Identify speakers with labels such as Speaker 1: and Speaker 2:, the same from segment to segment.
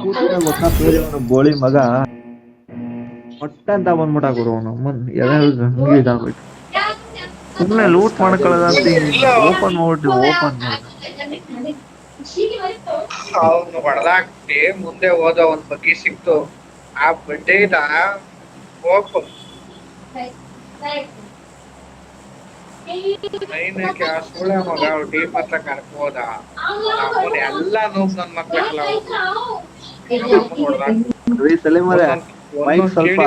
Speaker 1: ಗೊತ್ತಾ ಬೇರೆಯವನು ಬೋಳಿ ಮಗ ಮೊಟ್ಟೆ ಅಂತ ಬಂದ್ಬಿಟ್ಟ ಗುರು ಅವನು ಹಂಗೆ ಇದಾಗ್ಬಿಟ್ಟು ಸುಮ್ನೆ ಲೂಟ್ ಮಾಡ್ಕೊಳ್ಳೋದಂತ ಓಪನ್ ಮಾಡ್ಬಿಟ್ಟು ಓಪನ್ ಮಾಡ
Speaker 2: ಅವನು ಹೊಡೆದಾಕ್ಬಿಟ್ಟು ಮುಂದೆ ಹೋದ ಒಂದ್ ಬಗ್ಗಿ ಸಿಕ್ತು ಆ ಬಡ್ಡೆದ ಹೋಗು ಐನಕ್ಕೆ ಆ ಸೂಳೆ ಮಗ ಟೀಮ್ ಹತ್ರ ಕರ್ಕೋದ ಅವನ್ ಎಲ್ಲಾ ನೋವು ನನ್ ಮಕ್ಳಲ್ಲ
Speaker 1: ಮೈಕ್ ಸ್ವಲ್ಪ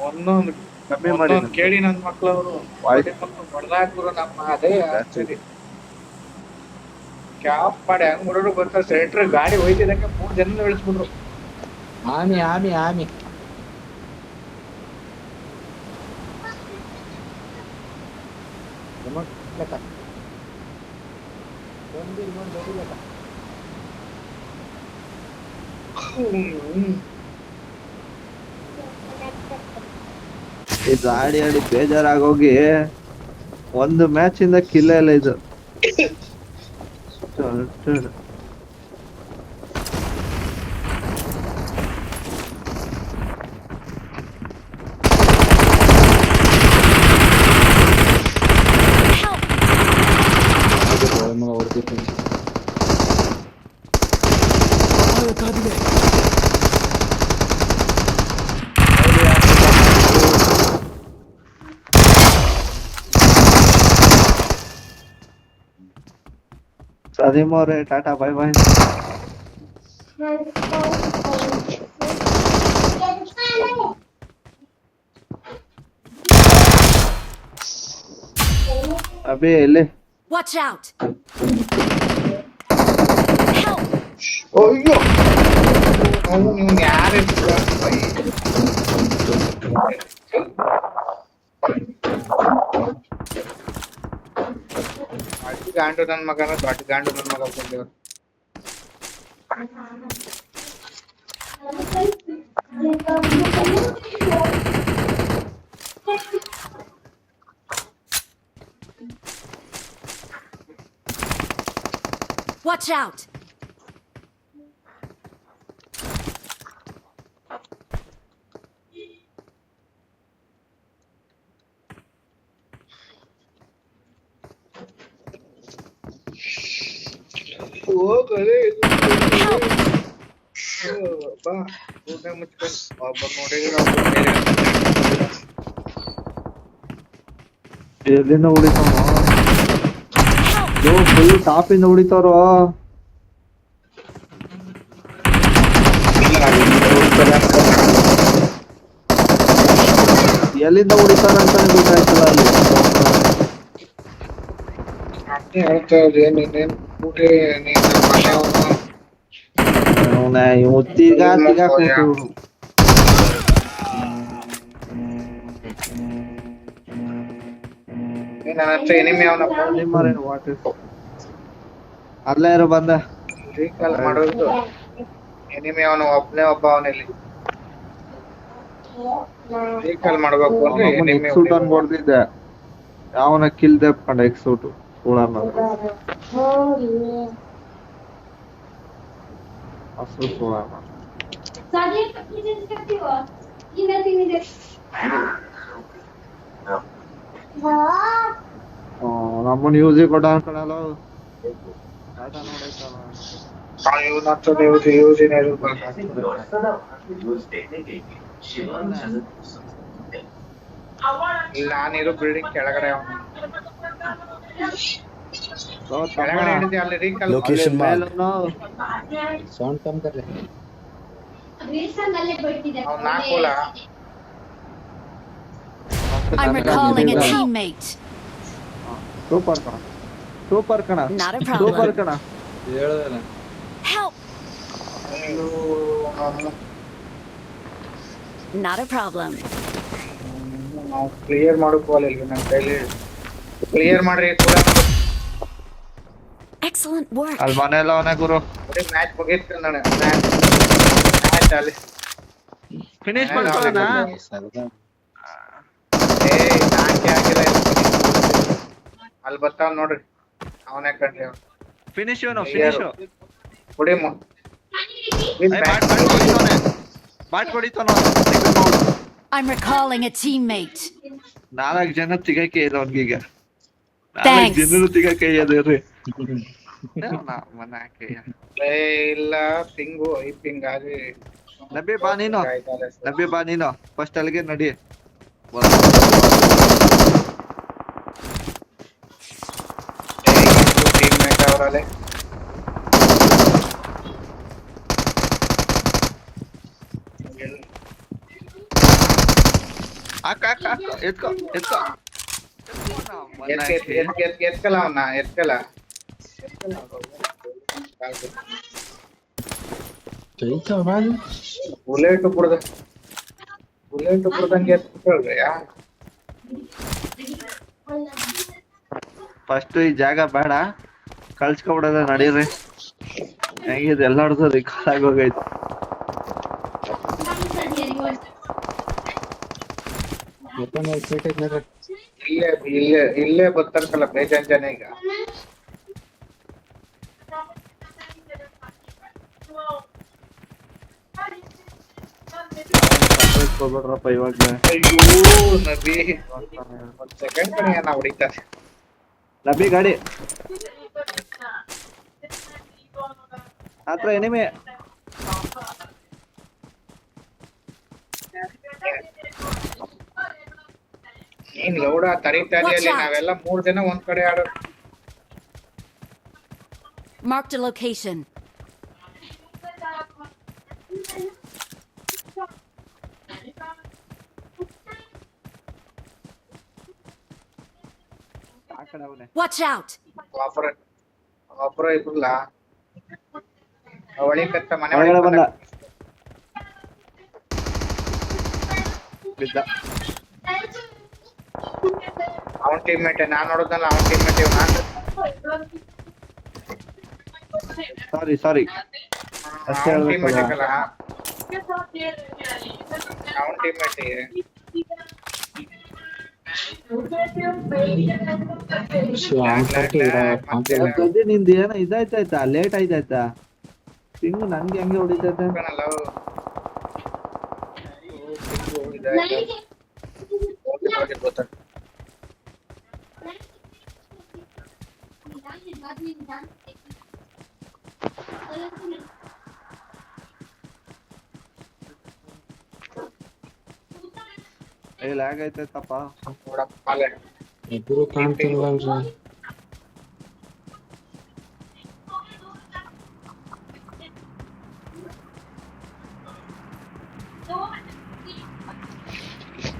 Speaker 2: ಒಂದೊಂದು
Speaker 1: ಕಮ್ಮಿ ಮಾಡಿ
Speaker 2: ಕೇಳಿ ನನ್ ಮಕ್ಳವ್ರು ಹೊಡೆದಾಕ್ರು ನಮ್ಮ ಅದೇ ಸರಿ ಕ್ಯಾಪ್ ಮಾಡಿ ಹೆಂಗ್ ಬಿಡೋರು ಗೊತ್ತಾ ಸೆಂಟ್ರ್ ಗಾಡಿ ಹೋಯ್ತಿದಂಗೆ 3 ಜನ ಇಳಿಸ್ಬಿಟ್ರು
Speaker 3: ಆಮಿ ಆಮಿ ಆಮಿ
Speaker 1: ಇದು ಆಡಿ ಆಡಿ ಬೇಜಾರಾಗೋಗಿ ಒಂದು ಮ್ಯಾಚ್ ಇಂದ ಕಿಲ್ಲ ಇಲ್ಲ ಇದು Sadim और टाटा बाय बाय अबे ले
Speaker 4: Watch out!
Speaker 2: ಅಯ್ಯೋ ನೀವು ಯಾರು ಗಾಂಡು ನನ್ ಮಗನ ದೊಡ್ಡ ಗಾಂಡು ನನ್ ಮಗ ಬಂದೇವ್ರು
Speaker 4: Watch out!
Speaker 2: ಹೋಗಲೇ ಬಾ ಊಟ ಮುಚ್ಕೊಂಡು ಒಬ್ಬ ನೋಡಿದ್ರೆ
Speaker 1: ಎಲ್ಲಿಂದ ಹೊಡಿತಾವ ಫುಲ್ ಟಾಪಿಂದ ಹೊಡಿತಾರೋ ಎಲ್ಲಿಂದ ಹೊಡಿತಾರ ಅಂತ ಗೊತ್ತಾಯ್ತಲ್ಲ ಅಲ್ಲಿ
Speaker 2: ಹೇಳ್ತಾ ಇದ್ದೆ ನೀನೇನ್ ಕೂಡಿ ನೀನ್ ಮನೆಯವನು
Speaker 1: ತಿರ್ಗ ಕೂತು
Speaker 2: ನನ್ನ ಹತ್ರ ಎನಿಮಿ ಅವನಪ್ಪ
Speaker 1: ಅಲ್ಲೇ ಇರೋ ಬಂದ
Speaker 2: ರೀಕಾಲ್ ಮಾಡೋದು ಎನಿಮಿ ಅವನು ಒಬ್ಬನೇ ಒಬ್ಬ ಅವನಲ್ಲಿ ರೀಕಾಲ್ ಮಾಡ್ಬೇಕು ಅಂದ್ರೆ ಎನಿಮಿ
Speaker 1: ಎಕ್ಸೂಟ್ ಅನ್ಕೊಡ್ತಿದ್ದೆ ಅವನ ಕಿಲ್ ದೆಪ್ಕೊಂಡ ಎಕ್ಸೂಟ್ ನಮ್ಮನ್ ಯೂಸಿ ಕೊಟ್ಟ ಅನ್ಕೊಳಲ್ಲ
Speaker 2: ನಾನಿರೋ ಬಿಲ್ಡಿಂಗ್ ಕೆಳಗಡೆ ಕೆಳಗಡೆ ಹಿಡಿದು ಅಲ್ಲಿ ರೀಕಾಲ್
Speaker 3: ಲೊಕೇಶನ್ ಸೌಂಡ್ ಕಮ್ कर ले
Speaker 2: ಅವ್ನು ನಾಕೋಲ
Speaker 4: I'm recalling a teammate.
Speaker 1: Super ಕಣ
Speaker 4: Not a
Speaker 1: ಸೂಪರ್
Speaker 4: problem.
Speaker 1: ಕಣ
Speaker 3: ಹೇಳದಲ್ಲ
Speaker 4: Help! Not a problem.
Speaker 2: ನಾವು ಕ್ಲಿಯರ್ ಮಾಡೋಕ್ಕೋಲ್ಲ ಇಲ್ಲಿ ನನ್ನ ಕೈಲಿ ಕ್ಲಿಯರ್ ಮಾಡ್ರಿ ಕೂಡ
Speaker 4: Excellent work.
Speaker 1: ಅಲ್ಲಿ ಮನೆಯಲ್ಲ ಅವನೇ ಗುರು
Speaker 2: ಮ್ಯಾಚ್ ಮುಗೀತು ನಾನು ಮ್ಯಾಚ್ ಅಲ್ಲಿ
Speaker 1: ಫಿನಿಶ್ ಮಾಡ್ಕೊಳ್ಳೋಣ
Speaker 2: ನಾಕೆ ಆಗಿಲ್ಲ ಅಲ್ಲಿ ಬರ್ತಾವ ನೋಡ್ರಿ ಅವನೇ ಕಂಡ್ರಿ
Speaker 1: ಫಿನಿಶ್ ಫಿನಿಶ್
Speaker 2: ಹೊಡಿ
Speaker 1: bot ಹೊಡಿತಾನ.
Speaker 4: I'm recalling a teammate.
Speaker 1: 4 ಜನ ತಿಗಕ್ಕೆ ಇದೆ ಅವ್ನಿಗೀಗ. 4
Speaker 4: Thanks.
Speaker 1: ಜನರು ತಿಗಕ್ಕೆ ಇದೆ
Speaker 2: ಇಲ್ಲ ಪಿಂಗು ಪಿಂಗ್ ಆಗಿ
Speaker 1: ನಬಿ ಬಾ ನೀನು ಫಸ್ಟ್ ಅಲ್ಲಿಗೆ ನಡಿ.
Speaker 2: ಟೀಮ್ಮೇಟ್ ಅವರಲ್ಲೇ
Speaker 1: ಎತ್ಕೋ
Speaker 2: ಎತ್ಕಲ್ಲ ಅವನ್ನ ಎತ್ಕಲ್ಲ ಬುಲೆಟ್ ಬಿಡ್ದಂಗೆ ಎತ್ಕೊಳ್ರಿಯಾ.
Speaker 1: ಫಸ್ಟ್ ಈ ಜಾಗ ಬೇಡ, ಕಳ್ಸ್ಕೊಬಿಡೋದ ನಡೀರಿ. ಹೆಂಗಿದೆ ಎಲ್ಲ ಹೊಡ್ಸೋದು ಕಾಲಾಗೋಗೈತು.
Speaker 2: ಇಲ್ಲೇ ಬರ್ತಾರಲ್ಲ ಬೇಜಾನ್ ಜನ ಈಗ.
Speaker 1: ಹೋಗ್ಬಿಡ್ರಪ್ಪ ಇವಾಗ್ಲೇ.
Speaker 2: ಅಯ್ಯೋ ನಬಿ ಒಂದ್ ಸೆಕೆಂಡ್ ಕಣೆ ನಾ ಹೊಡಿತಾರೆ.
Speaker 1: ನಬಿ ಗಾಡಿ ಹತ್ರ ಎನಿಮೆ.
Speaker 2: ನೀನ್ ಲೌಡ ತರೀತಾರಿಯಲ್ಲಿ ನಾವೆಲ್ಲ 3 ಜನ ಒಂದ್ ಕಡೆ ಆಡೋ.
Speaker 4: Marked a location. Watch out.
Speaker 2: ಒಬ್ರ ಇಬ್ರಲ್ಲ ಒಳಗೆ ಕತ್ತ ಮನೆ
Speaker 1: ಒಳಗಡೆ
Speaker 2: ಒಳಗೆ
Speaker 1: ಬಂದ ಬಿದ್ದ.
Speaker 2: ಅವನ್ ಟೀಮ್ಮೇಟ್ ನಾನ್ ನೋಡೋದಲ್ಲ, ಅವನ್ ಟೀಮ್ಮೇಟ್ ಇವ್ ನಾನು.
Speaker 1: ಸಾರಿ ಅಷ್ಟೇ
Speaker 2: ಅವನ್ ಟೀಮ್ಮೇಟ್
Speaker 1: ಹೇಳ್ಬೇಕಲ್ಲ.
Speaker 2: ಐತಲ್ಲ ಅವನ್ ಟೀಮ್ಮೇಟ್.
Speaker 1: ಪ್ರತಿ ನಿಂದ ಏನೋ ಇದಾಯ್ತಾಯ್ತಾ, ಲೇಟ್ ಆಯ್ತಾಯ್ತಾ? ಹಿಂಗು ನನ್ಗೆ ಹಂಗೆ ಹೊಡಿತೈತೆ. ಲ್ಯಾಗ್ ಆಯ್ತಾಯ್ತಪ್ಪ.
Speaker 3: ಇಬ್ರು ಕಾಣ್ತಿಲ್ವಲ್ರಿ.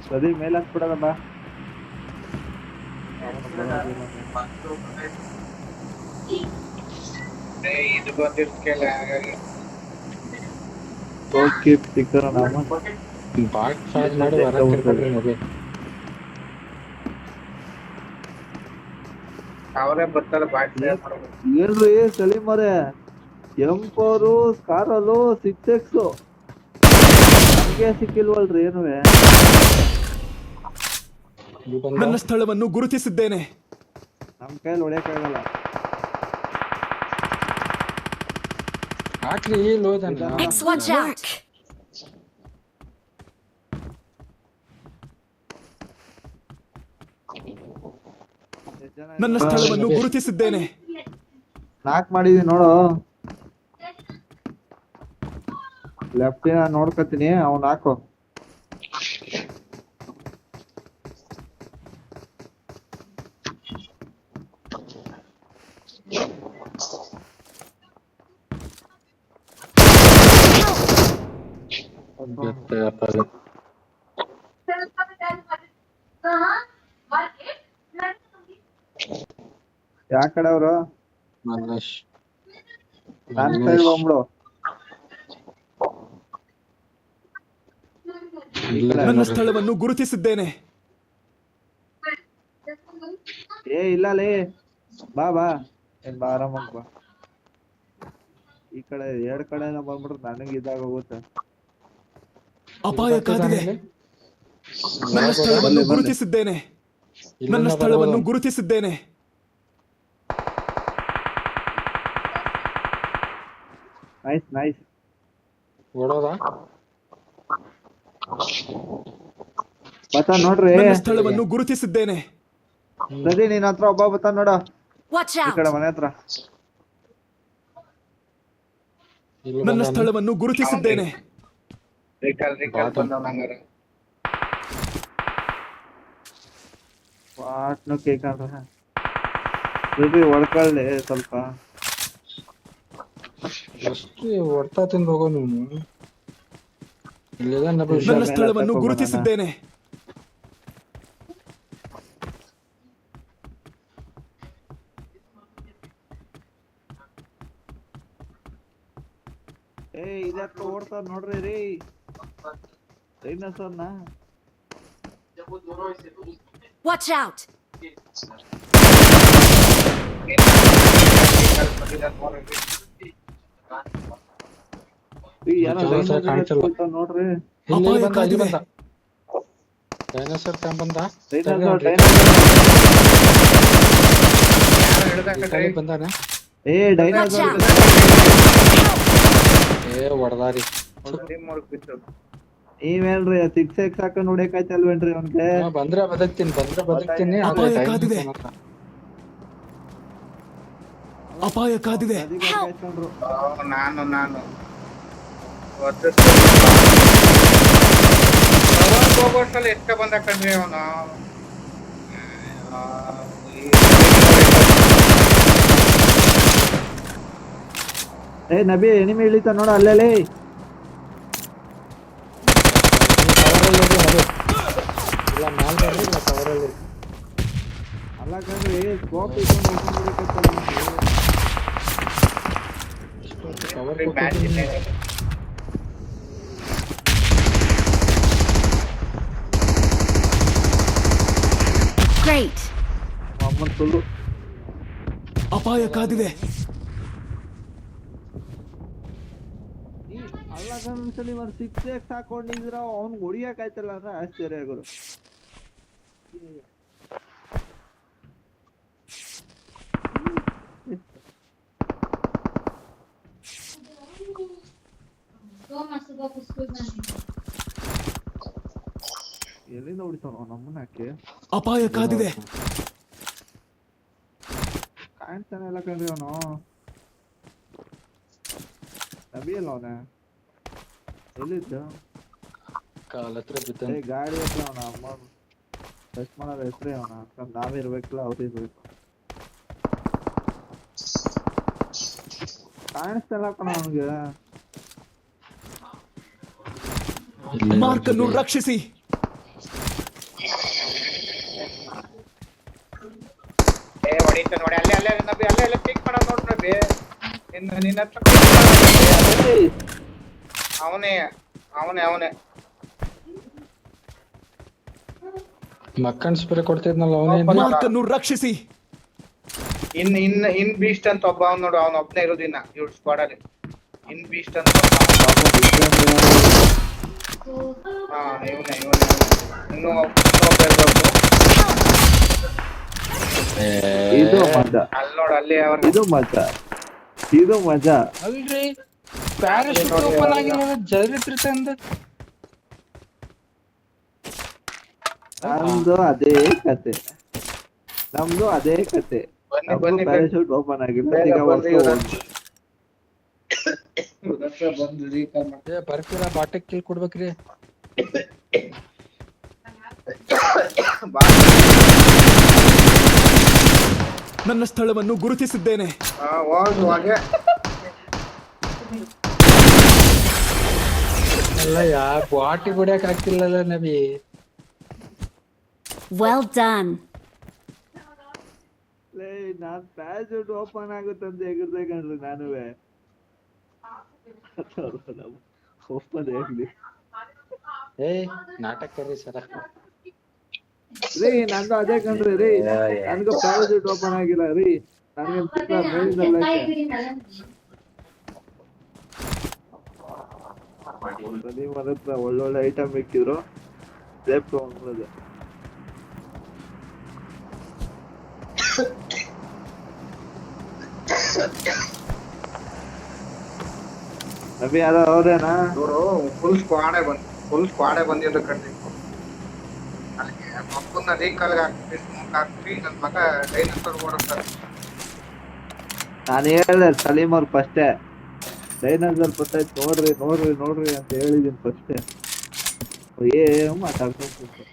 Speaker 1: ಸರಿ ಮೇಲೆ ಹಾಕ್ಬಿಡದ ಬಾ.
Speaker 2: ಇದು ಬಂದಿರ್ತಿಲ್ಲ ಹಾಗಾಗಿ
Speaker 1: ಓಕೆ ಸ್ಟಿಕ್ಕರ್ ನಾಮ
Speaker 3: ಬಾಟ್ ಫೈರ್ ಮಾಡಿ ಹೊರಗೆ ನಬಿ.
Speaker 2: ಅವರೇ ಬರ್ತಾರೆ ಬಾಟ್
Speaker 1: ಏನ್ರಿ ಸಲೀಮ್ ಅವರೇ, M4 ಸ್ಕಾರಲ್ಲು 6X ನಮ್ಗೆ ಸಿಕ್ಕಿಲ್ವಲ್ರಿ ಏನುವೆ.
Speaker 5: ನನ್ನ ಸ್ಥಳವನ್ನು ಗುರುತಿಸಿದ್ದೇನೆ.
Speaker 1: ನಮ್ ಕೈಯಲ್ಲಿ ಹೊಡೆಯಕ್ಕಾಗಲ್ಲ.
Speaker 3: ಹಾಕ್ರಿ ಲೋದನ್ನ.
Speaker 4: Watch out.
Speaker 5: ನನ್ನ ಸ್ಥಳವನ್ನು ಗುರುತಿಸಿದ್ದೇನೆ.
Speaker 1: ನಾಕ್ ಮಾಡಿದೀನಿ ನೋಡು. ಲೆಫ್ಟಿನ ನೋಡ್ಕತೀನಿ, ಅವ್ನ್ ಹಾಕು. ಯಾ ಕಡೆ ಅವರು? ನಾನ್ ಸೈಡ್ ಬಂದ್ಬಿಡು.
Speaker 5: ನನ್ನ ಸ್ಥಳವನ್ನು ಗುರುತಿಸಿದ್ದೇನೆ.
Speaker 1: ಇಲ್ಲ ಲೇ, ಬಾ ಏನ್ ಬಾ, ಆರಾಮಾಗಿ ಬಾ. ಈ ಕಡೆ 2 ಕಡೆ ಬಂದ್ಬಿಟ್ರೆ ನನಗೆ ಇದಾಗ ಹೋಗುತ್ತೆ.
Speaker 5: ಅಪಾಯ ಕಾದಿದೆ. ನನ್ನ ಸ್ಥಳವನ್ನು ಗುರುತಿಸಿದ್ದೇನೆ. ನನ್ನ ಸ್ಥಳವನ್ನು ಗುರುತಿಸಿದ್ದೇನೆ.
Speaker 1: ನೈಸ್
Speaker 3: ಓಡೋದ
Speaker 1: ಬತ್ತ ನೋಡ್ರಿ.
Speaker 5: ನನ್ನ ಸ್ಥಳವನ್ನು ಗುರುತಿಸಿದ್ದೇನೆ.
Speaker 1: ಪ್ರದಿ ನಿನ್ ಹತ್ರ ಒಬ್ಬ ಬತ್ತ ನೋಡ
Speaker 4: Watch
Speaker 1: ಈ ಕಡೆ
Speaker 4: out!
Speaker 1: ಮನೆ ಹತ್ರ.
Speaker 3: ಇಲ್ಲಿ
Speaker 5: ನನ್ನ
Speaker 3: ಬಂದಾನ.
Speaker 5: ಸ್ಥಳವನ್ನು ಗುರುತಿಸಿದ್ದೇನೆ.
Speaker 2: ರಿಕಲ್ ಬಂದವ್ ನಂಗಾರ.
Speaker 1: ಪಾಟ್ನು ಕೇಳ್ಕೊಂಡ್ರ ಪ್ರದಿ ಹೊಡ್ಕೊಳ್ಳಿ ಸ್ವಲ್ಪ.
Speaker 3: ಎಷ್ಟು ಹೊಡ್ತಾ ತಿಂದು ಹೋಗೋ ನೀನು. ಇಲ್ಲಿದೆ ನಬಿ
Speaker 5: ನನ್ನ
Speaker 3: ಹುಷಾರ್.
Speaker 5: ಸ್ಥಳವನ್ನು ಗುರುತಿಸಿದ್ದೇನೆ.
Speaker 1: ಇದಕ್ಕ ಓಡ್ತಾರ ನೋಡ್ರಿ ರೀ ಡೈನೋಸರ್ನ.
Speaker 4: Watch out!
Speaker 1: ಏನೋ
Speaker 3: ಡೈನೋಸರ್ ಕಾಣ್ಸಲ್ಲ.
Speaker 1: ನೋಡ್ರಿ.
Speaker 3: ಇಲ್ಲಿ
Speaker 5: ಅಪಾಯ
Speaker 3: ಬಂದ ಇಲ್ಲಿ
Speaker 5: ಕಾದಿದೆ.
Speaker 3: ಬಂದ ಡೈನೋಸರ್ ಕ್ಯಾಂಪ್ ಬಂದ
Speaker 1: ಡೈನೋಸರ್
Speaker 2: ಯಾರು ಹಿಡ್ದಾಕತ್ರಿ?
Speaker 3: ಬಂದಾನೆ.
Speaker 4: Watch
Speaker 1: dinosaur
Speaker 4: out!
Speaker 3: ಏ ಹೊಡ್ದಾರಿ.
Speaker 2: ಟೀಮ್ ವರ್ಕ್ ಬಿತ್ತು.
Speaker 1: ನೀವೇನ್ರಿ 6x ಹಾಕೊಂಡ್ ಹೊಡಿಯಕಾಯ್ತಲ್ವೇನ್ರಿ ಅವ್ನ್ಗೆ?
Speaker 3: ಬಂದ್ರೆ ಬದುಕ್ತೀನಿ ಆದ್ರೆ
Speaker 5: ಅಪಾಯ
Speaker 3: ಡೈನೋಸರ್
Speaker 5: ಕಾದಿದೆ.
Speaker 3: ಮಾತ್ರ.
Speaker 5: ಅಪಾಯ ಕಾದಿದೆ.
Speaker 1: ಅದಕ್ಕೆ ಕಾಯ್ಸ್ಕೊಂಡ್ರು.
Speaker 2: ನಾನು ಹೋಗೋಷ್ಟಲ್ಲಿ ಎಷ್ಟ ಬಂದ ಕಣ್ರಿ ಅವನು.
Speaker 1: ನಬಿ ಎನಿಮಿ ಇಳಿತ ನೋಡ ಅಲ್ಲೇ.
Speaker 3: ಇಲ್ಲ ಮ್ಯಾಲ್ ಬರ್ರಿ ಇಲ್ಲ ಕವರಲ್ಲಿ.
Speaker 1: ಅಲ್ಲ ಕಣ್ರಿ ಸ್ಕೋಪ್ ಇಟ್ಕೊಂಡು ಹೋಗ್ಕೊಂಡ್ಬಿಡಕತ್ತಲ್ಲ ನಮ್ಗೆ.
Speaker 3: ಕವರ್
Speaker 2: ಮ್ಯಾಚ್ ಇದೆ.
Speaker 4: Great!
Speaker 1: ಅಮ್ಮನ್ ಸುಳ್ಳು.
Speaker 5: ಅಪಾಯ ಕಾದಿದೆ.
Speaker 1: ಅಲ್ಲ ಕಣ್ಸಲಿ ಒಂದು 6x ಹಾಕೊಂಡಿದ್ರ ಅವ್ನ್ ಹೊಡಿಯಕಾಯ್ತಲ್ಲ ಅಂದ್ರೆ ಆಶ್ಚರ್ಯ ಆಗೋದು. ಎಲ್ಲಿಂದ ಹೊಡಿತಾವ ನಮ್ಮನ್ನ ಯಾಕೆ
Speaker 5: ಅಪಾಯ ಕಾದಿದೆ.
Speaker 1: ಕಾಣ್ತಾನೆ ಇಲ್ಲ ಕಣ್ರಿ ಅವನು. ನಬಿ ಅಲ್ಲ ಅವನ ಎಲ್ಲಿದ್ದ?
Speaker 3: ಕಾಲ ಹತ್ರ ಬಿದ್ದಾನೆ.
Speaker 1: ಗಾಡಿ ಹತ್ರ ಅವನ ಅಮ್ಮ ಟಚ್ ಮಾಡೋದ್ ಹೆಸ್ರೇ ಅವನ. ನಾವೇ ಇರ್ಬೇಕಲ್ಲ ಅವ್ರು ಇರ್ಬೇಕು. ಕಾಣಿಸ್ತಲ್ಲ ಕಣ ಅವನಿಗೆ.
Speaker 5: ಮಾರ್ಕ್ ಅನ್ನು ರಕ್ಷಿಸಿ.
Speaker 2: ಹೊಡಿತ ನೋಡಿ ಅಲ್ಲೇ ನಬಿ ಅಲ್ಲೇ ಪಿಕ್ ಮಾಡೋದ್ ನೋಡ್ ನಬಿ. ನಿನ್ನ ಹತ್ರ ಅವನೇ
Speaker 3: ಮಕ್ಕನ್ ಸ್ಪ್ರೇ ಕೊಡ್ತಿದ್ನಲ್ಲ ಅವನೇ.
Speaker 5: ಮಾರ್ಕ್ ಅನ್ನು ರಕ್ಷಿಸಿ.
Speaker 2: ಇನ್ ಬೀಸ್ಟ್ ಅಂತ ಒಬ್ಬ ಅವ್ನು ನೋಡು. ಅವ್ನ ಒಬ್ನೇ ಇರೋದಿನ್ನ ಇವ್ರ ಸ್ಕ್ವಾಡ್ ಅಲ್ಲಿ. ಇನ್ ಬೀಸ್ಟ್ ಅಂತ ಇವನೇ ಇನ್ನೂ ಒಬ್ಬ ಇರ್ಬೇಕು.
Speaker 1: ಇದು ಮಜಾ,
Speaker 2: ಅಲ್ಲಿ ನೋಡು ಅಲ್ಲಿ ಅವ್ರ
Speaker 1: ಇದು ಮಜಾ.
Speaker 3: ಅಲ್ರಿ ಪ್ಯಾರಾಶೂಟ್ ಓಪನ್ ಆಗಿಲ್ಲ ಜರಿತ್ರಿತ ಅಂದ.
Speaker 1: ನಮ್ದು ಅದೇ ಕತೆ.
Speaker 2: ಬನ್ನಿ
Speaker 1: ಪ್ಯಾರಾಶೂಟ್ ಓಪನ್ ಆಗಿಲ್ಲ.
Speaker 2: ಬೇಗ
Speaker 1: ಈಗ
Speaker 2: ಬರ್ರಿ
Speaker 1: ವರ್ಷ
Speaker 2: ಬಂದು ರೀಕಾಲ್ ಮಾಡಿ.
Speaker 3: ಏ ಬರ್ತೀರಾ ಬಾಟಕ್ ಕಿಲ್ ಕೊಡ್ಬೇಕ್ರಿ.
Speaker 5: ನನ್ನ ಸ್ಥಳವನ್ನು ಗುರುತಿಸಿದ್ದೇನೆ.
Speaker 2: ಹೋಗುವಾಗೆ
Speaker 3: ಅಲ್ಲ ಯಾ ಬಾಟಿ ಹೊಡ್ಯಾಕ್ ಆಗ್ತಿಲ್ಲಲ್ಲ ನಬಿ.
Speaker 4: Well done!
Speaker 1: ನಾನ್ ಪ್ಯಾರಾಶೂಟ್ ಓಪನ್ ಆಗುತ್ತಂತ ಹೆಗರ್ದೆ ಕಣ್ರಿ ನಾನುವೆ. ಓಪನ್ ಆಗ್ಲಿ
Speaker 3: ಏ ನಾಟಕ ಕರಿ ಸರ.
Speaker 1: ರೀ ನಂದು ಅದೇ ಕಣ್ರಿ ರೀ. ನನ್ಗೂ ಪ್ಯಾರಾಶೂಟ್ ಓಪನ್ ಆಗಿಲ್ಲ ರೀ. ನನಗೆ ಪ್ರದೀಪ್ ಹತ್ರ ಒಳ್ಳೊಳ್ಳೆ ಐಟಮ್ ಇಕ್ಕಿದ್ರು. ಸೇಫ್ ತಗೊಂಡ್ಬಿಡೋದು. ಅಭಿ ಯಾರೋ ಅವ್ರೇನಾ?
Speaker 2: ಇವರು ಫುಲ್ ಸ್ಕ್ವಾಡೇ ಬಂದಿದ್ದು ಕಣ್ಣಿತ್ತು. ಅಲ್ಲಿಗೆ ಮಕ್ಕಳನ್ನ ರೀಕಾಲ್ಗೆ ಹಾಕ್ಬಿಟ್ಟು ಸ್ಮೋಕ್ ಹಾಕ್ಬಿಟ್ಟು ನನ್ನ ಮಗ ಡೈನೋಸರ್ ಓಡುತ್ತಾರೆ.
Speaker 1: ನಾನು ಹೇಳ್ದೆ ಸಲೀಮ್ ಅವ್ರು ಫಸ್ಟೇ ಡೈನೋಸರ್ ಬರ್ತೈತೆ ನೋಡ್ರಿ ಅಂತ ಹೇಳಿದೀನಿ ಫಸ್ಟೇ. ಏನು ಮಾತಾಡ್ಕೊಂಡು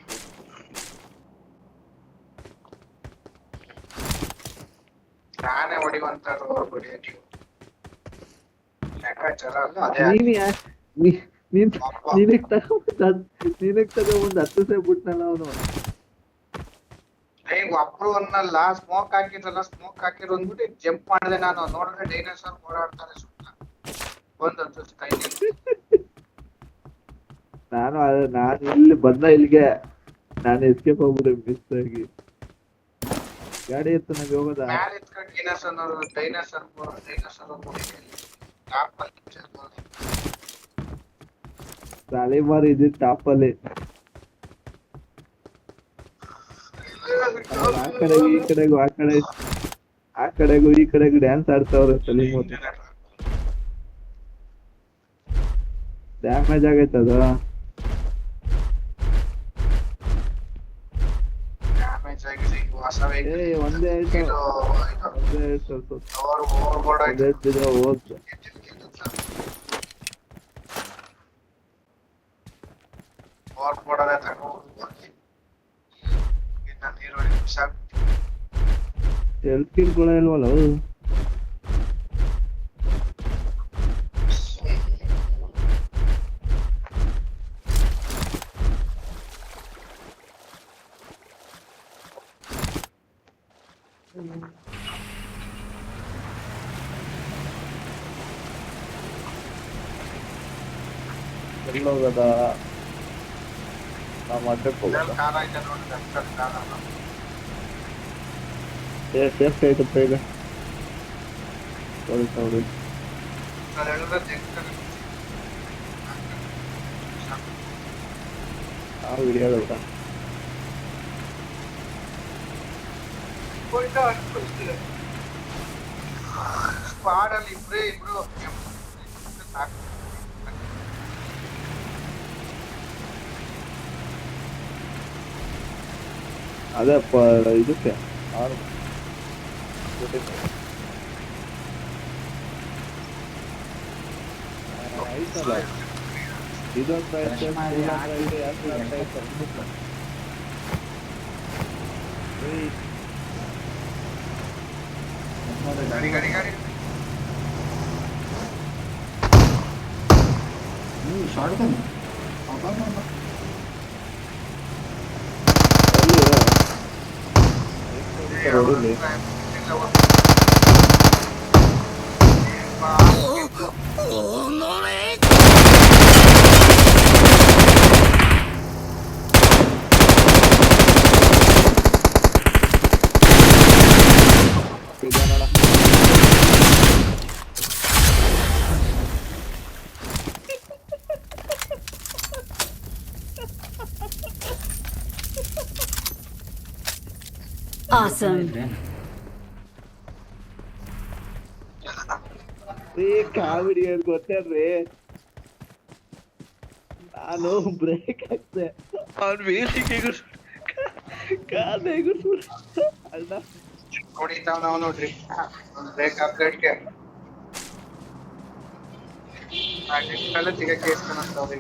Speaker 2: ನಾನೇ ಹೊಡಿವಂತಾರು ಹೊಡಿಯಕ್ಕೆ ಲೆಕ್ಕಾಚಾರ ಅಲ್ಲ ಅದೇ.
Speaker 1: ನಿನಗ್ ತಗೊಂಡ್ 10 ಸೇ ಬಿಟ್ನಲ್ಲ ಅವನು.
Speaker 2: ಈಗ ಒಬ್ರು ಅನ್ನಲ್ಲ ಸ್ಮೋಕ್ ಹಾಕಿದ್ರಲ್ಲ, ಸ್ಮೋಕ್ ಹಾಕಿರೋ ಅಂದ್ಬಿಟ್ಟು ಜಂಪ್ ಮಾಡಿದೆ ನಾನು. ನೋಡಿದ್ರೆ ಡೈನೋಸರ್ ಓಡಾಡ್ತಾರೆ ಸುತ್ತ ಬಂದದ್ದು ಕೈಯಲ್ಲಿ.
Speaker 1: ನಾನು ಇಲ್ಲಿ ಬಂದ ಇಲ್ಲಿಗೆ ನಾನು ಎಸ್ಕೇಪ್ ಹೋಗ್ಬಿಟ್ಟೆ ಮಿಸ್ ಆಗಿ. ಗಾಡಿ ಎತ್ತು ನಂಗೆ ಹೋಗೋದ
Speaker 2: ಮ್ಯಾಲೆ ಎತ್ಕೊಂಡು ಡೈನೋಸರ್
Speaker 1: ಸಾಲಿಮಾರ್ ಇದ್ ಟಾಪ್ ಅಲ್ಲಿ ಆ ಕಡೆಗೂ ಈ ಕಡೆಗೂ ಡ್ಯಾನ್ಸ್ ಆಡ್ತಾವ್ರೆ ಸಲೀಮು. ಡ್ಯಾಮೇಜ್ ಆಗೈತದ. ಒಂದೇ ಹೋದ್ ಇಲ್ವಲ್ಲ ಅವು. ಎಲ್ಲೋಗದ ನಾವು ಅಡ್ಡಕ್ಕೆ ಹೋಗೋದ. ಸೇಫ್ಟಿ ಆಯ್ತಪ್ಪ ಈಗ. ನೋಡಿ ನಾವು ಹಿಡಿಯೋದ
Speaker 2: ಸ್ಕ್ವಾಡಲ್ಲಿ ಇಬ್ರು
Speaker 1: ಅದೇ ಇದಕ್ಕೆ ಆಯ್ತಲ್ಲ ಇದೊಂದು
Speaker 2: ಗಾಡಿ
Speaker 3: ಶಾರ್ಟ್
Speaker 1: ರೋಡಲ್ಲಿ
Speaker 4: Awesome.
Speaker 1: ಕಾಮಿಡಿ ಗೊತ್ತೇನ್ರಿ, ನಾನು ಬ್ರೇಕ್ ಹಾಕ್ತೆ ಅವ್ನು ಬೇಸಿಗೆ ಕಾಲ ಅಣ್ಣ
Speaker 2: ಹೊಡಿತಾವ್ ನಾವು ನೋಡ್ರಿ ಬ್ರೇಕ್ ಅಪ್ಡೇಟ್ಗೆ ಸಿಗಕ್ಕೆ ಇಸ್ಕೊಂಡ್ರಿ.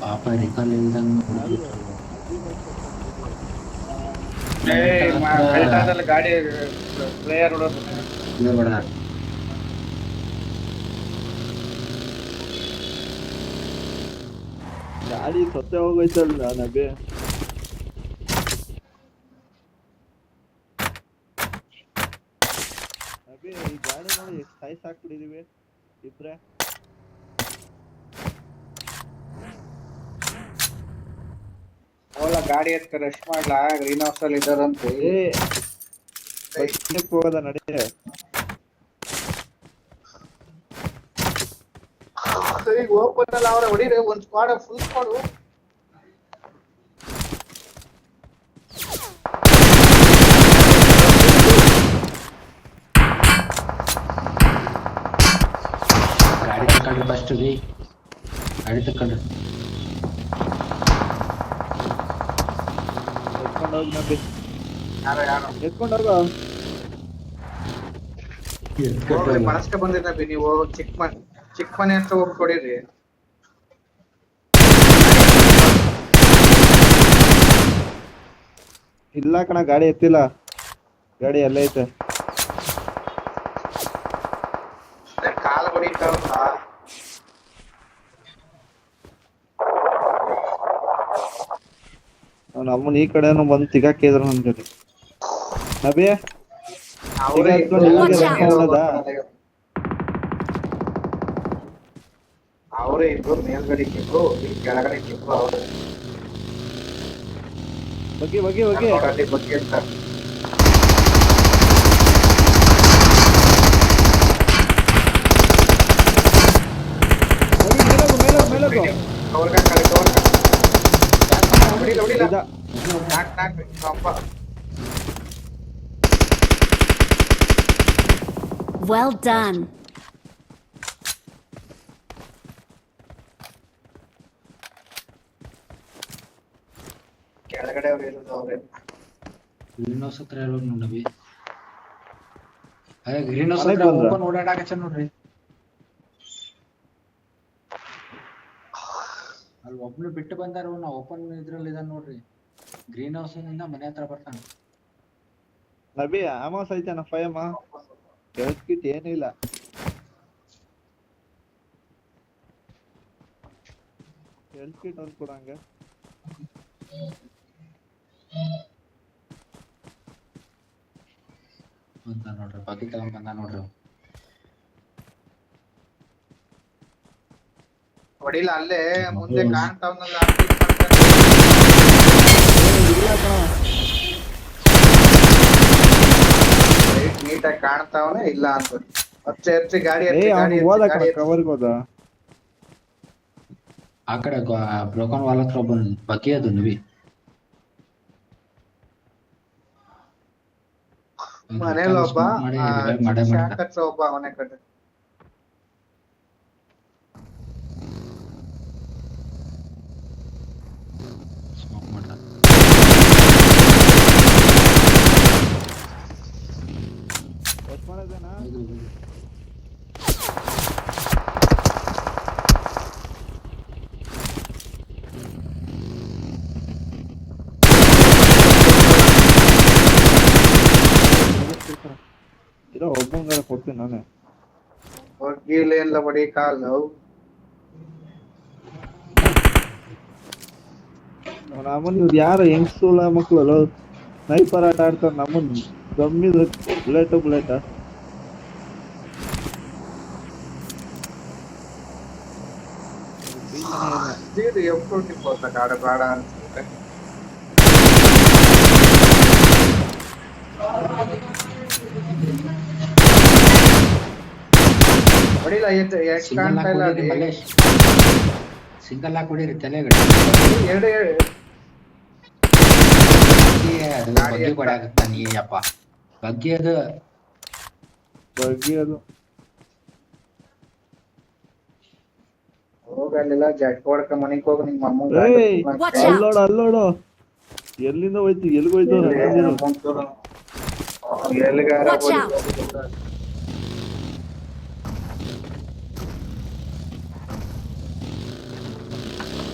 Speaker 3: ಪಾಪ ರಿಕಾಲ್ ಇಲ್ದಂಗ
Speaker 2: ಗಾಡಿ ಪ್ಲೇಯರ್ ಹೊಡೋದು
Speaker 1: ಗಾಡಿ ಸೊತ್ತೆ ಹೋಗೈತಲ್ಲ ನಬಿ. ನಬಿ ಈ ಗಾಡಿ ನೋಡಿ ಎಷ್ಟು ಸೈಜ್ ಹಾಕ್ಬಿಟ್ಟಿದೀವಿ ಇಬ್ರೆ.
Speaker 2: ಓಲಾ ಗಾಡಿ ಎತ್ಕ ರಶ್ ಮಾಡ್ಲಾ, ಗ್ರೀನ್ ಹೌಸ್ ಅಲ್ಲಿ ಇದ್ದಾರಂತೆ.
Speaker 1: ಹೋಗೋದ ನಡಿ.
Speaker 2: ಸರಿ ಓಪನ್ ಅಲ್ಲಿ ಅವ್ರ ಹೊಡಿರಿ, ಒಂದ್ ಸ್ಕ್ವಾಡ್ ಫುಲ್ ಸ್ಕ್ವಾಡ್
Speaker 3: ರೀ ಗಾಡಿ ತಕೊಂಡ್ರಿ
Speaker 1: ಎತ್ಕೊಂಡು ಹೋಗಿ ನಬಿ,
Speaker 2: ಯಾರು
Speaker 1: ಎತ್ಕೊಂಡು ಹೋಗೋ.
Speaker 2: ಹೋಗ್ರಿ ಮನಸ್ಕ ಬಂದಿದ್ದ ಬಿ ನೀವು ಚಿಕ್ಕ ಮನೆ ಹತ್ರ ಹೋಗಿ ಕೊಡಿರಿ.
Speaker 1: ಇಲ್ಲ ಕಣ, ಗಾಡಿ ಎತ್ತಿಲ್ಲ, ಗಾಡಿ ಅಲ್ಲೇ ಐತೆ.
Speaker 2: ಕಾಲು ಹೊಡಿತಾರಲ್ಲ
Speaker 1: ಅವ್ನ ಅಮ್ಮನ ಈ ಕಡೆನೂ ಬಂದು ತಿಗಾಕಿದ್ರು ನನ್ ಜೊತೆ. ನಬಿ
Speaker 2: ಅವರೇ
Speaker 1: ಎತ್ಕೊಂಡು
Speaker 4: Watch out.
Speaker 2: ಅವರೇ ಇಬ್ರು ಮೇಲ್ಗಡೆ ಇಬ್ರು ಇಲ್ಲಿ ಕೆಳಗಡೆ ಇಬ್ರು ಅವರು
Speaker 1: ಬಗ್ಗೆ ಬಗ್ಗೆ ಬಗ್ಗೆ
Speaker 2: ನೋಡಲ್ಲಿ ಬಗ್ಗೆ ಅಂತ
Speaker 1: ಮೇಲೋಗು.
Speaker 2: ಕವರ್ಗ ಹೊಡಿಲ್ಲ ನಾಕ್ ಅಪ್ಪ
Speaker 4: Well done.
Speaker 2: ಕೆಳಗಡೆ ಅವ್ರು ಇರೋದು ಅವ್ರೆ.
Speaker 3: ಗ್ರೀನ್ ಹೌಸ್ ಹತ್ರ ಇರೋ ನೋಡವಿ ಅದೇ ಗ್ರೀನ್ ಹೌಸ್
Speaker 1: ಮನೆಗ್
Speaker 3: ಹತ್ರ
Speaker 1: ಬಂದ್ರ?
Speaker 3: ಓಪನ್ ಓಡಾಡಕಚ್ಚ ನೋಡ್ರಿ ಅಲ್ಲಿ ಒಬ್ನು ಬಿಟ್ಟು ಬಂದಾರು ನಾ ಓಪನ್ ಇದ್ರಲ್ಲಿ ಇದ ನೋಡ್ರಿ ಗ್ರೀನ್ ಹೌಸ್ ನಿಂದ ಮನೆ ಹತ್ರ ಬರ್ತಾನ
Speaker 1: ನಬಿ ಆಮಾಸ್ ಐತೇನ ಫೈಮ ಕೆಲ್ಸಕಿಟ್ ಏನಿಲ್ಲ. ಕೆಲ್ಸಕಿಟ್ ಒಂದ್ ಕೊಡಂಗ.
Speaker 3: ಅಂತ ನೋಡ್ರಿ ಬಗ್ಗಿ ತಗೊಂಡ್ ಬಂದ ನೋಡ್ರಿ ಅವ.
Speaker 2: ಹೊಡಿಲ್ಲ ಅಲ್ಲೇ ಮುಂದೆ ಕಾಣ್ತಾವನಲ್ಲ
Speaker 1: ಇಲ್ಲ ಕಣ,
Speaker 2: ನೀಟಾಗಿ ಕಾಣ್ತಾವನೆ ಇಲ್ಲ ಅಂತ ಹಚ್ಚಿ ಗಾಡಿ
Speaker 1: ಅವ್ನು ಹೋದ ಕಣ, ಕವರ್ಗೆ ಹೋದ.
Speaker 3: ಆ ಕಡೆ ಬ್ರೋಕನ್ ವಾಲ್ ಹತ್ರ ಒಬ್ಬ ಬಗ್ಗಿ ಅದು ನೀವಿ
Speaker 2: ಮನೇಲಿ ಒಬ್ಬ
Speaker 3: ಮಾಡೇ
Speaker 2: ಶಾಕ್ ಹಚ್ಚ ಒಬ್ಬ ಮನೆ ಕಡೆ
Speaker 3: ಸ್ಮೋಕ್ ಮಾಡ್ದ
Speaker 1: ಎಷ್ಟ್ ಮಾಡೋದೇನಾ? ಇರೋ ಒಬ್ಬಂಗಾರ ಕೊಡ್ತೀನಿ ನಾನೇ.
Speaker 2: ಹೋಗಿಲ್ಲ ಎಲ್ಲ ಬಡಿ ಕಾಲು
Speaker 1: ನಮ್ಮನ್ ಇವ್ರು ಯಾರು ಹೆಂಗ್ಸುಲ ಮಕ್ಳು ಸ್ನೈಪರ್ ಆಟ ಆಡ್ತಾರ. ನಮ್ಮನ್ ಗಮ್ಮಿದ್ರು ಬುಲೆಟ್
Speaker 2: ಎప్పుడు ಹೋಗ್ತಾ ಕಾಡ ಬೇಡ ಅನ್ಸುತ್ತೆ. ಹೊಡಿಲ್ಲ ಎಷ್ಟು ಕಾಣ್ತಾ ಇಲ್ಲ ಅಲ್ಲಿ.
Speaker 3: ಸಿಂಗಲ್ ಹಾಕಿ ಹೊಡೀರಿ ತಲೆಗಡೆ
Speaker 2: ಎರಡು
Speaker 3: ಅದು ಬಗ್ಗಿ ಕೊಡಾಕತ್ತ ನೀ ಅಪ್ಪ ಬಗ್ಗಿ ಅದು
Speaker 1: ಬಗ್ಗೆ ಅದು
Speaker 2: ಹೋಗಲ್ಲ ಜಟ್ ಹೊಡ್ಕ ಮನಿಗ್ ಹೋಗಿ ನಿಮ್ಮ
Speaker 1: ಏಯ್
Speaker 4: Watch out.
Speaker 1: ಅಲ್ಲೋಡು ಎಲ್ಲಿಂದ ಹೋಯ್ತು ಎಲ್ಲಿಗೆ ಹೋಯ್ತು
Speaker 2: ಎಲ್ಲಿಗಾರ
Speaker 4: Watch out.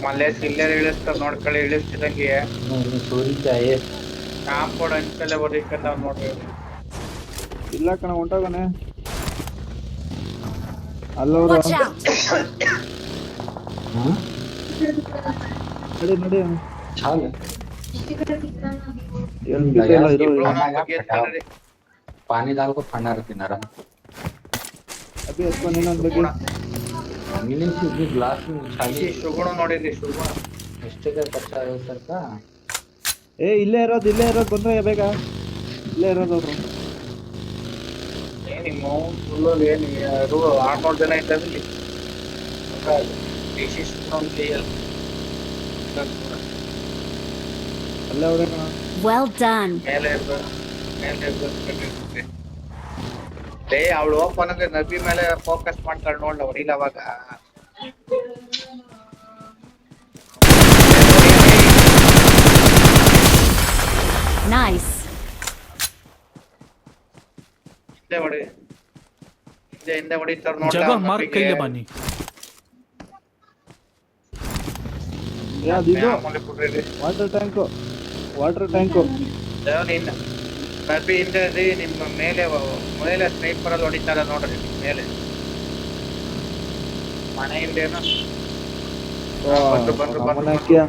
Speaker 2: ಮಲ್ಲೇಶ್ ಇಲ್ಲೇ ಇಳಿಸ್ತಾರ ನೋಡ್ಕೊಳ್ಳಿ ಇಳಿಸ್ತಿದಂಗೆ
Speaker 3: ಸೋರಿದ್ದಾಯೇ
Speaker 2: ಕಾಂಪೌಂಡ್ ಅಂಚಲ್ಲೇ ಬರೀಕಂತ ನೋಡ್ರಿ.
Speaker 1: ಇಲ್ಲ ಕಣ ಹೊಂಟೋಗನೆ ಅಲ್ಲೋಡು.
Speaker 4: Watch out.
Speaker 1: ನಡಿ
Speaker 3: ಚಾಲು पानी डाल को फंडा रखी नरम
Speaker 1: अभी इसको नहीं ना लगे
Speaker 3: मिली थी ग्लास में उछाली
Speaker 2: ಶುಗುಣ ನೋಡಿದ್ರಿ ಶುಗುಣ
Speaker 3: मिस्टेक कच्चा है सर का
Speaker 1: ಏ ಇಲ್ಲೇ ಇರೋದು ಬಂದ್ರೆ ಬೇಗ ಇಲ್ಲೇ ಇರೋದು ಅವರು
Speaker 2: ನಿಮ್ಮ ಫುಲ್ಲು ಏನು 600 ಜನ ಇದ್ದಲ್ಲಿ ಡಿಸಿ ಶುಗುಣ ചെയ്യಲ್ಲ
Speaker 1: ಅಲ್ಲೇ ಅವರೇ ಕಣ.
Speaker 4: Well done.
Speaker 2: ಮೇಲೆ ಅವಳು ಓಪನ್ ಅಂದ್ರೆ ನಬಿ ಮೇಲೆ ಫೋಕಸ್ ಮಾಡ್ತಾಳೆ ನೋಡ್ಲ ಹೊಡಿಲ್ಲ ಅವಾಗ
Speaker 4: Nice.
Speaker 2: ಹಿಂದೆ ಹೊಡಿ, ಹಿಂದೆ ಹೊಡಿತಾರ ನೋಡ್ಲ
Speaker 5: जगह
Speaker 2: ಅವ್ನ್
Speaker 5: मार्क
Speaker 2: ಮಬ್ಬಿಗೆ.
Speaker 5: कैले बानी
Speaker 1: ಯಾವ್ದು ಇದು
Speaker 2: ಮಾಮೂಲಿ ಬಿಡ್ರಿ.
Speaker 1: ವಾಟರ್ ಟ್ಯಾಂಕು
Speaker 2: ನಿನ್ನ ಮಬ್ಬಿ ಹಿಂದೆ ರೀ, ನಿಮ್ಮ ಮೇಲೆ ಸ್ನೈಪರ್ ಅಲ್ಲಿ ಹೊಡಿತಾರ ನೋಡ್ರಿ ನಿಮ್ ಮೇಲೆ ಮನೆ ಹಿಂದೇನು ಬಂದ್ರು.
Speaker 1: ನಮ್ಮನ್ನ ಹಾಕ್ಯ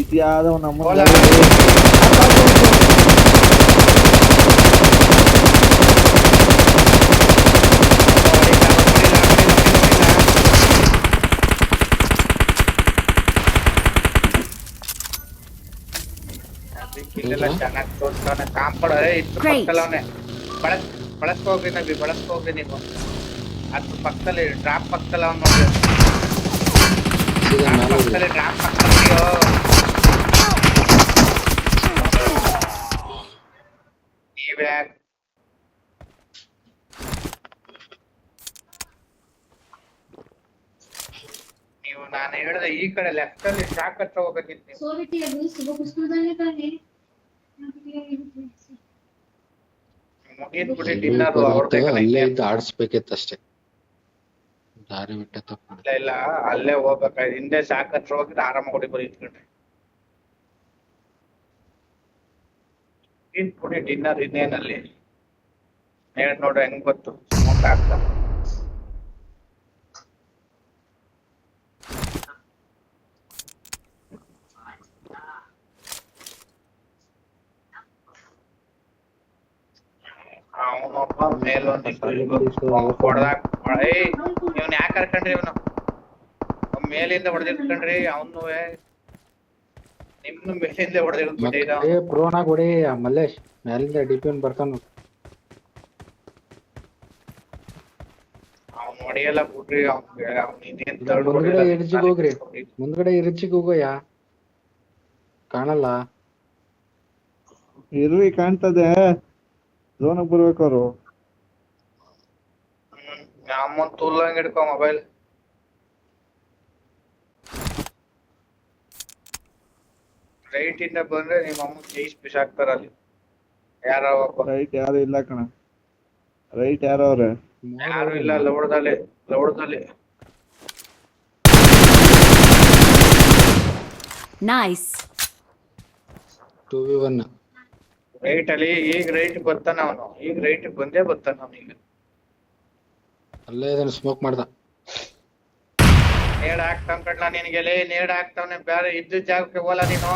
Speaker 1: ಇದ್ಯಾವ್ದೋ ನಮ್ಮ
Speaker 2: ಹೋಲ. ಇಲ್ಲೆಲ್ಲ ಚೆನ್ನಾಗಿ ತೋರ್ಸ್ತಾನೆ ಕಾಂಪೌಂಡ್. ಇದ್ರ
Speaker 4: Great.
Speaker 2: ಪಕ್ಕದಲ್ಲಿ ಅವನೇ ಬಳಸ್ಕೋಗ್ರಿ ನಬಿ, ಬಳಸ್ಕೋಗ್ರಿ ನೀವು. ಅದ್ರ ಪಕ್ಕದಲ್ಲಿ ಡ್ರಾಪ್ ಪಕ್ಕದಲ್ಲಿ ಅವ್ನು ನೋಡ್ರಿ, ಡ್ರಾಪ್ ಪಕ್ಕದಲ್ಲಿ ನೀವೇ ನೀವು ನಾನು ಹೇಳಿದೆ ಈ ಕಡೆ ಲೆಫ್ಟ್ ಅಲ್ಲಿ ಶಾಕ್ ಹತ್ರ ಹೋಗ್ಬೇಕಿತ್ತು ನೀವು. ಮುಗಿದ್ ಬಿಡಿ ಡಿನ್ನರ್
Speaker 6: ಅಲ್ಲೇ ಇದ್ದು ಆಡಿಸ್ಬೇಕಿತ್ತಷ್ಟೇ, ದಾರಿ ಬಿಟ್ಟ ತಪ್ಪು.
Speaker 2: ಇಲ್ಲ ಅಲ್ಲೇ ಹೋಗ್ಬೇಕಾಯ್ತು. ಹಿಂದೆ ಶಾಕ್ ಹತ್ರ ಹೋಗಿದ್ರೆ ಆರಾಮ ಹೊಡಿ ಬರೀ ಇಟ್ಕೊಂಡ್ರಿ. ಬಿಡಿ ಡಿನ್ನರ್ ಇನ್ನೇನಲ್ಲಿ ನೋಡ್ರಿ ಹೆಂಗ್ ಗೊತ್ತು ಸ್ಮೋಕ್ ಆಗ್ತಾ. ಅವನೊಬ್ಬ ಮೇಲೊಂದು ಹೊಡೆದಾಕ್. ಇವ್ನ ಯಾಕೆ ಕರ್ಕೊಂಡ್ರಿ? ಇವನು ಮೇಲಿಂದ ಹೊಡೆದಿರ್ಕೊಂಡ್ರಿ ಅವನು, ನಿಮ್ನು ಮೇಲಿಂದ ಹೊಡೆದಿರ್ಬಿಟ್ಟಿದ.
Speaker 6: ಪ್ರೋನಾಗ ಹೊಡಿ ಮಲ್ಲೇಶ್, ಮೇಲಿಂದ ಡಿಪಿನ್ ಬರ್ತಾನ.
Speaker 2: ಅವ್ನು ಹೊಡಿಯಲ್ಲ ಬಿಡ್ರಿ.
Speaker 6: ಮುಂದ್ಗಡೆ ಇರ್ಜಿಗ್ ಹೋಗ್ರಿ, ಮುಂದ್ಗಡೆ ಇರ್ಜಿಗ್ ಹೋಗೋಯ, ಕಾಣಲ್ಲ.
Speaker 1: ಇರ್ರಿ ಕಾಣ್ತದೆ, ಝೋನ್ ಬರ್ಬೇಕು ಅವ್ರು.
Speaker 2: ಅಮ್ಮನ್ ತುಲ್ಲಂಗ್ ಹಿಡ್ಕೊ ಮೊಬೈಲ್. ರೈಟ್ ಇಂದ ಬಂದ್ರೆ ನಿಮ್ಮ ಅಮ್ಮ ಜೈಸ್ ಬಿಸಾಕ್ತಾರ ಅಲ್ಲಿ. ಯಾರೋ ಒಬ್ಬ
Speaker 1: ರೈಟ್ ಯಾರು ಇಲ್ಲ ಕಣ, ರೈಟ್ ಯಾರು ಅವ್ರೆ?
Speaker 2: ಯಾರು ಇಲ್ಲ, ಲೌಡದಲ್ಲಿ.
Speaker 4: Nice.
Speaker 6: 2v1
Speaker 2: ರೈಟ್ ಅಲ್ಲಿ ಈಗ ರೈಟ್ ಬರ್ತಾನ ಅವನು, ಈಗ ರೈಟ್ ಬಂದೇ ಬರ್ತಾನ ಅವನೀಗ.
Speaker 6: ಅಲ್ಲೇ ಇದನ್ನ ಸ್ಮೋಕ್ ಮಾಡ್ದ.
Speaker 2: ನೇಡ್ ಹಾಕ್ತಾವ್ ಕಡ್ಲ ನಿನಗೆ, ನೇಡ್ ಹಾಕ್ತಾವನೆ. ಬೇರೆ ಇದ್ದ ಜಾಗಕ್ಕೆ ಹೋಲ ನೀನು.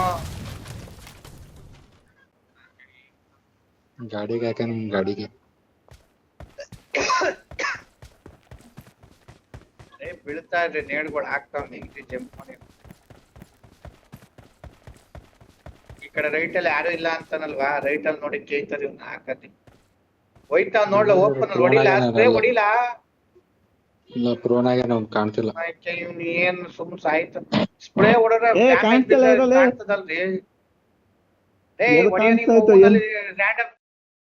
Speaker 6: ಗಾಡಿಗೆ ಹಾಕ, ನಿಮ್ ಗಾಡಿಗೆ
Speaker 2: ಬೀಳ್ತಾ ಇದ್ರಿ ನೇಡ್ಗಳು ಹಾಕ್ತಾವ್. ಜಂಪ್ ಮಾಡಿ ಈ ಕಡೆ ರೈಟ್ ಅಲ್ಲಿ ಯಾರು ಇಲ್ಲ ಅಂತಾನಲ್ವಾ, ರೈಟ್ ಅಲ್ಲಿ ನೋಡಿ ಕೇಳ್ತಾರೆ ಇವ್ನ ಹಾಕತಿ. ಹೋಯ್ತಾವ್ ನೋಡ್ಲ, ಓಪನ್ ಅಲ್ಲಿ ಹೊಡಿಲ್ಲ, ಸ್ಪ್ರೇ ಹೊಡಿಲ್ಲ.
Speaker 6: ಇಲ್ಲ ಪ್ರೋನಾಗ ನಮ್ಗೆ ಕಾಣ್ತಿಲ್ಲ.
Speaker 2: ಇವ್ನ ಏನ್ ಸುಮ್ ಸಾಯ್ತ. ಸ್ಪ್ರೇ ಹೊಡೆದ್ರೆ
Speaker 1: ಕಾಣ್ತಿಲ್ಲ ಇರಲ್ಲ.
Speaker 2: ಕಾಣ್ತದಲ್ರಿ.
Speaker 1: ಎಲ್ಲಿ ಕಾಣ್ತಾ ಇತ್ತು?
Speaker 2: ರ್ಯಾಂಡಮ್